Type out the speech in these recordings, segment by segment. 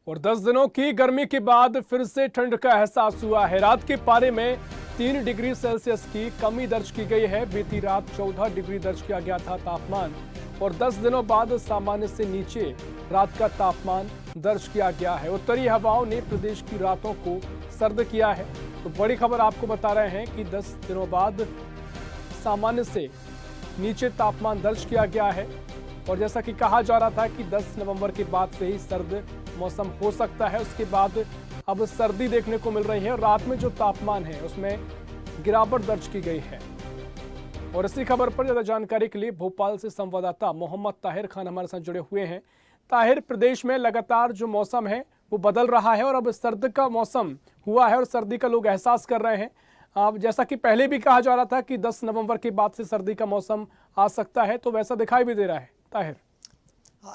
और 10 दिनों की गर्मी के बाद फिर से ठंड का एहसास हुआ है। रात के पारे में 3 डिग्री सेल्सियस की कमी दर्ज की गई है। बीती रात 14 डिग्री दर्ज किया गया था तापमान और 10 दिनों बाद सामान्य से नीचे रात का तापमान दर्ज किया गया है। उत्तरी हवाओं ने प्रदेश की रातों को सर्द किया है। तो बड़ी खबर आपको बता रहे हैं कि 10 दिनों बाद सामान्य से नीचे तापमान दर्ज किया गया है। और जैसा कि कहा जा रहा था कि 10 नवंबर के बाद से ही सर्द मौसम हो सकता है, उसके बाद अब सर्दी देखने को मिल रही है और रात में जो तापमान है उसमें गिरावट दर्ज की गई है। और इसी खबर पर ज्यादा जानकारी के लिए भोपाल से संवाददाता मोहम्मद ताहिर खान हमारे साथ जुड़े हुए हैं। ताहिर, प्रदेश में लगातार जो मौसम है वो बदल रहा है और अब सर्द का मौसम हुआ है और सर्दी का लोग एहसास कर रहे हैं। अब जैसा कि पहले भी कहा जा रहा था कि 10 नवंबर के बाद से सर्दी का मौसम आ सकता है, तो वैसा दिखाई भी दे रहा है। ताहिर,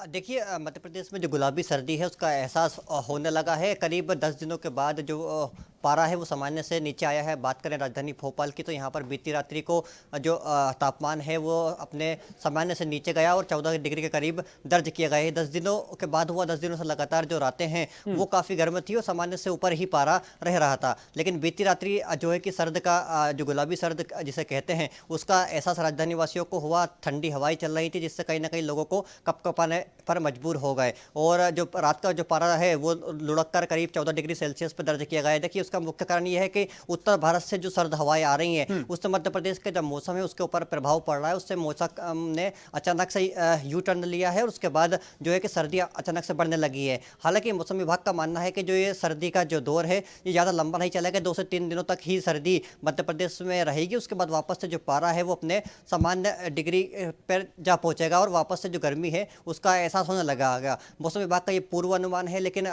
देखिए, मध्य प्रदेश में जो गुलाबी सर्दी है उसका एहसास होने लगा है। करीब 10 दिनों के बाद जो पारा है वो सामान्य से नीचे आया है। बात करें राजधानी भोपाल की तो यहाँ पर बीती रात्रि को जो तापमान है वो अपने सामान्य से नीचे गया और 14 डिग्री के करीब दर्ज किया गया है। 10 दिनों के बाद हुआ। 10 दिनों से लगातार जो रातें हैं वो काफ़ी गर्म थी और सामान्य से ऊपर ही पारा रह रहा था। लेकिन बीती रात्रि जो है कि सर्द का जो गुलाबी सर्द जिसे कहते हैं उसका एहसास राजधानी वासियों को हुआ। ठंडी हवाएं चल रही थी जिससे कहीं ना कहीं लोगों को कपकपाने पर मजबूर हो गए और जो रात का जो पारा है वो लुढ़क कर करीब 14 डिग्री सेल्सियस पर दर्ज किया गया है। देखिए, उसका मुख्य कारण ये है कि उत्तर भारत से जो सर्द हवाएं आ रही हैं उससे मध्य प्रदेश का जो मौसम है उसके ऊपर प्रभाव पड़ रहा है। उससे मौसम ने अचानक से यू टर्न लिया है और उसके बाद जो है कि सर्दी अचानक से बढ़ने लगी है। हालांकि मौसम विभाग का मानना है कि जो ये सर्दी का जो दौर है ये ज़्यादा लंबा नहीं चलेगा। 2 से 3 दिनों तक ही सर्दी मध्य प्रदेश में रहेगी। उसके बाद वापस से जो पारा है वो अपने सामान्य डिग्री पर जा पहुंचेगा और वापस से जो गर्मी है उसका एहसास होने लगा गया। मौसम विभाग का ये पूर्वानुमान है। लेकिन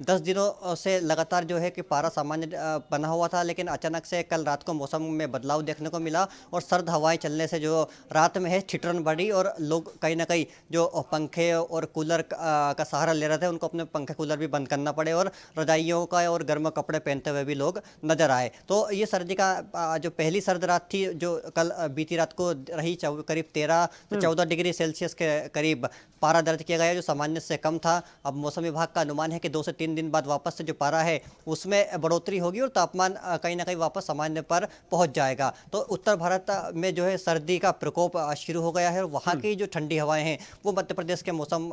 10 दिनों से लगातार जो है कि पारा सामान्य बना हुआ था, लेकिन अचानक से कल रात को मौसम में बदलाव देखने को मिला और सर्द हवाएं चलने से जो रात में है ठिठुरन बढ़ी और लोग कहीं ना कहीं जो पंखे और कूलर का सहारा ले रहे थे उनको अपने पंखे कूलर भी बंद करना पड़े और रजाइयों का और गर्म कपड़े पहनते हुए भी लोग नजर आए। तो ये सर्दी का जो पहली सर्द रात थी जो कल बीती रात को रही, करीब 13 से 14 डिग्री सेल्सियस के करीब पारा दर्ज किया गया जो सामान्य से कम था। अब मौसम विभाग का अनुमान है कि 2 से 3 दिन बाद वापस से जो पारा है उसमें बढ़ोतरी होगी और तापमान कहीं ना कहीं वापस सामान्य पर पहुंच जाएगा। तो उत्तर भारत में जो है सर्दी का प्रकोप शुरू हो गया है और वहाँ की जो ठंडी हवाएं हैं वो मध्य प्रदेश के मौसम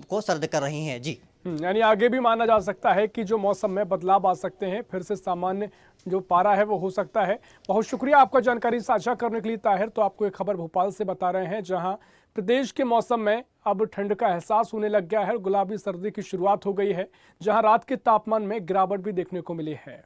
को सर्द कर रही हैं। जी, यानी आगे भी माना जा सकता है कि जो मौसम में बदलाव आ सकते हैं, फिर से सामान्य जो पारा है वो हो सकता है। बहुत शुक्रिया आपका जानकारी साझा करने के लिए ताहिर। तो आपको एक खबर भोपाल से बता रहे हैं जहां प्रदेश के मौसम में अब ठंड का एहसास होने लग गया है और गुलाबी सर्दी की शुरुआत हो गई है, जहां रात के तापमान में गिरावट भी देखने को मिली है।